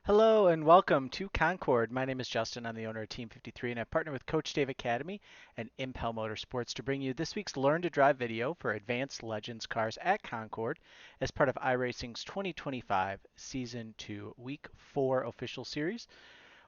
Hello and welcome to Concord. My name is Justin. I'm the owner of Team 53 and I partner with Coach Dave Academy and Impel Motorsports to bring you this week's Learn to Drive video for Advanced Legends cars at Concord as part of iRacing's 2025 Season 2 Week 4 official series.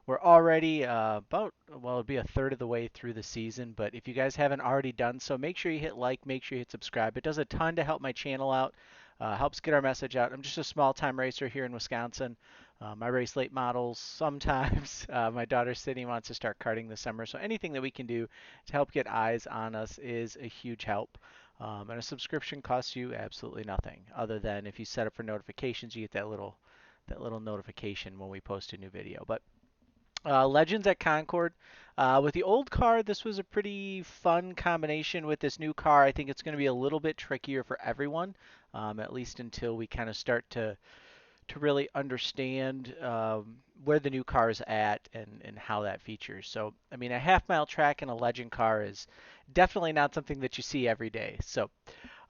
We're already it'll be a third of the way through the season, but if you guys haven't already done so, make sure you hit like, make sure you hit subscribe. It does a ton to help my channel out, helps get our message out. I'm just a small time racer here in Wisconsin. I race late models sometimes. My daughter Sydney wants to start karting this summer, so anything that we can do to help get eyes on us is a huge help. And a subscription costs you absolutely nothing, other than if you set up for notifications, you get that little notification when we post a new video. But Legends at Concord. With the old car, this was a pretty fun combination. With this new car, I think it's going to be a little bit trickier for everyone, at least until we kind of start to really understand where the new car is at and how that features. So, I mean, a half-mile track in a Legend car is definitely not something that you see every day. So,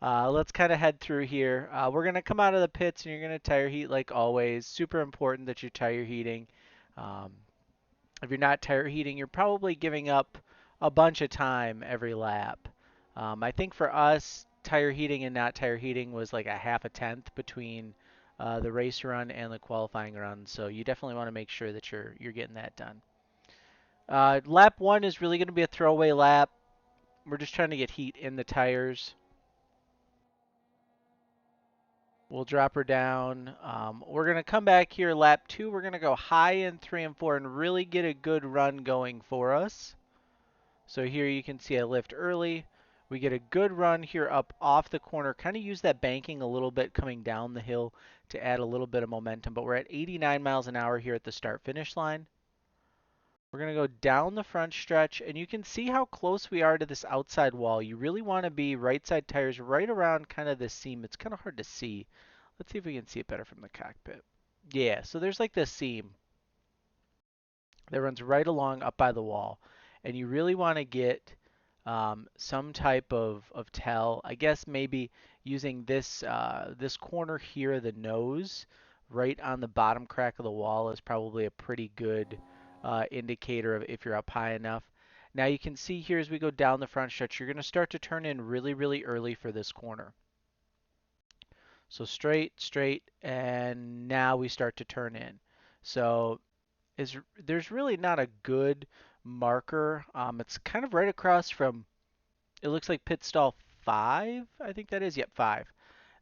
let's kind of head through here. We're going to come out of the pits and you're going to tire heat like always. Super important that you're tire heating. Um, if you're not tire heating, you're probably giving up a bunch of time every lap. I think for us, tire heating and not tire heating was like a half a tenth between the race run and the qualifying run. So you definitely want to make sure that you're getting that done. Lap one is really going to be a throwaway lap. We're just trying to get heat in the tires. We'll drop her down. We're going to come back here lap two. We're going to go high in three and four and really get a good run going for us. So here you can see I lift early. We get a good run here up off the corner. Kind of use that banking a little bit coming down the hill to add a little bit of momentum. But we're at 89 miles an hour here at the start finish line. We're going to go down the front stretch and you can see how close we are to this outside wall. You really want to be right side tires right around kind of this seam. It's kind of hard to see. Let's see if we can see it better from the cockpit. Yeah, so there's like this seam that runs right along up by the wall. And you really want to get some type of tell. I guess maybe using this corner here, the nose, right on the bottom crack of the wall is probably a pretty good indicator of if you're up high enough. Now you can see here as we go down the front stretch, you're going to start to turn in really, really early for this corner. So straight, straight, and now we start to turn in. So there's really not a good marker. It's kind of right across from, it looks like pit stall 5, I think that is. Yep, 5.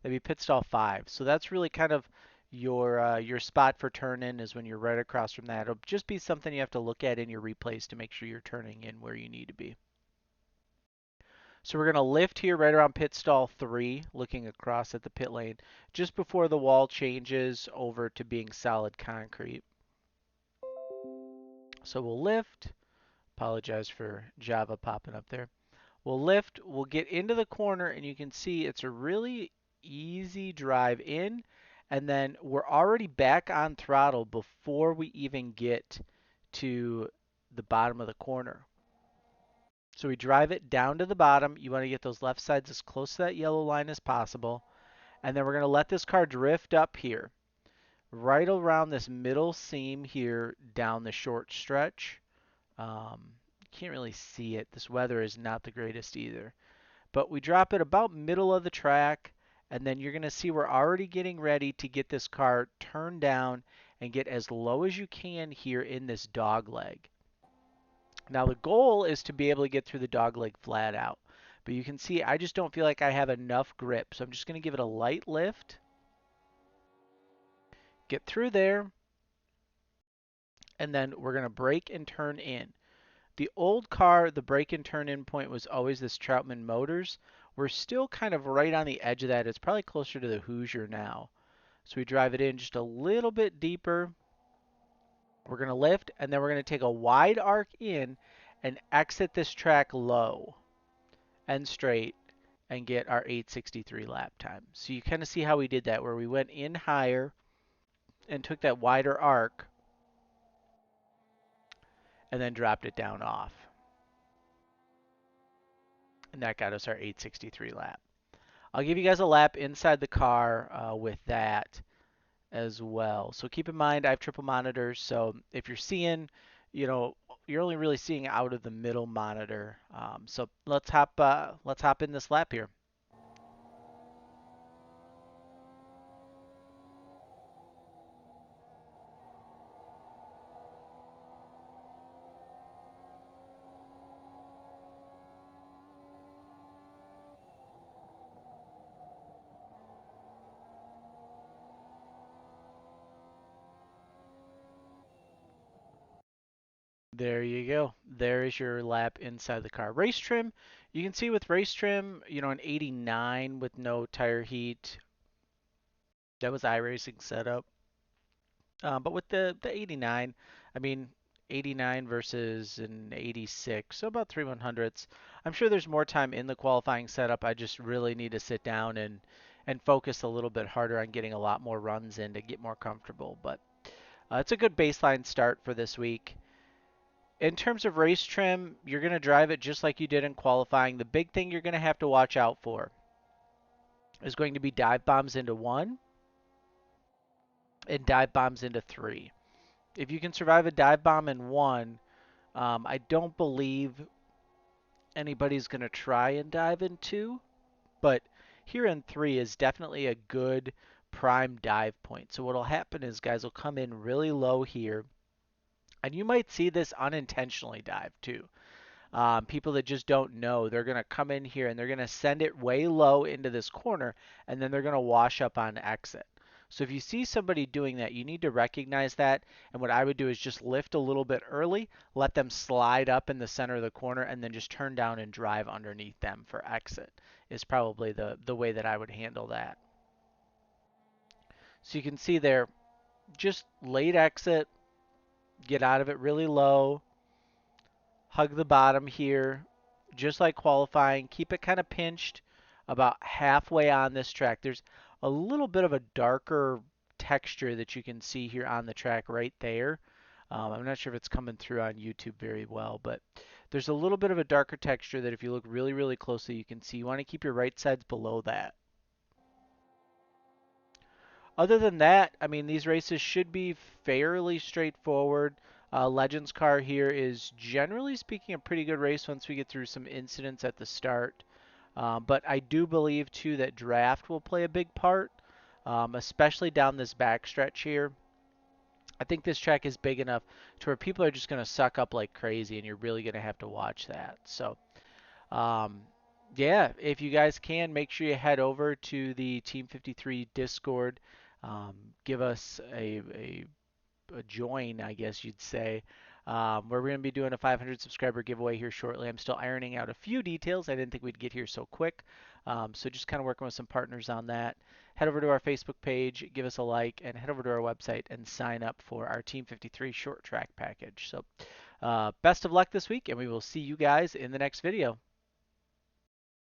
That'd be pit stall 5. So that's really kind of your spot for turn in is when you're right across from that. It'll just be something you have to look at in your replays to make sure you're turning in where you need to be. So we're going to lift here right around pit stall 3, looking across at the pit lane, just before the wall changes over to being solid concrete. So we'll lift. Apologize for Java popping up there. We'll lift, we'll get into the corner, and you can see it's a really easy drive in, and then we're already back on throttle before we even get to the bottom of the corner. So we drive it down to the bottom. You want to get those left sides as close to that yellow line as possible. And then we're going to let this car drift up here, right around this middle seam here down the short stretch. Can't really see it. This weather is not the greatest either. But we drop it about middle of the track, and then you're going to see we're already getting ready to get this car turned down and get as low as you can here in this dog leg. Now the goal is to be able to get through the dog leg flat out. But you can see I just don't feel like I have enough grip. So I'm just going to give it a light lift. Get through there. And then we're going to brake and turn in. The old car, the brake and turn in point was always this Troutman Motors. We're still kind of right on the edge of that. It's probably closer to the Hoosier now. So we drive it in just a little bit deeper. We're going to lift, and then we're going to take a wide arc in and exit this track low and straight and get our 8:63 lap time. So you kind of see how we did that, where we went in higher and took that wider arc and then dropped it down off. And that got us our 8:63 lap. I'll give you guys a lap inside the car with that. as well. So keep in mind I have triple monitors, so if you're seeing, you know, you're only really seeing out of the middle monitor. So let's hop in this lap here. There you go. There is your lap inside the car. Race trim, you can see with race trim, an 89 with no tire heat. That was iRacing setup. But with the 89, I mean, 89 versus an 86, so about 3/100ths. I'm sure there's more time in the qualifying setup. I just really need to sit down and focus a little bit harder on getting a lot more runs in to get more comfortable. But it's a good baseline start for this week. In terms of race trim, you're going to drive it just like you did in qualifying. The big thing you're going to have to watch out for is going to be dive bombs into one and dive bombs into three. If you can survive a dive bomb in one, I don't believe anybody's going to try and dive in two, but here in three is definitely a good prime dive point. So what'll happen is guys will come in really low here, and you might see this unintentionally dive too. People that just don't know, they're going to come in here and they're going to send it way low into this corner, and then they're going to wash up on exit. So if you see somebody doing that, you need to recognize that. And what I would do is just lift a little bit early, let them slide up in the center of the corner, and then just turn down and drive underneath them for exit is probably the way that I would handle that. So you can see there, just late exit, get out of it really low, hug the bottom here, just like qualifying. Keep it kind of pinched about halfway on this track. There's a little bit of a darker texture that you can see here on the track right there. I'm not sure if it's coming through on YouTube very well, but there's a little bit of a darker texture that if you look really, really closely, you can see. You want to keep your right sides below that. Other than that, I mean, these races should be fairly straightforward. Legends car here is generally speaking a pretty good race once we get through some incidents at the start. But I do believe too that draft will play a big part, especially down this backstretch here. I think this track is big enough to where people are just going to suck up like crazy, and you're really going to have to watch that. So, um, yeah, if you guys can, make sure you head over to the Team 53 Discord. Um, Give us a join, I guess you'd say. We're going to be doing a 500 subscriber giveaway here shortly. I'm still ironing out a few details. I didn't think we'd get here so quick. So just kind of working with some partners on that. Head over to our Facebook page, give us a like, and head over to our website and sign up for our Team 53 short track package. So best of luck this week, and we will see you guys in the next video.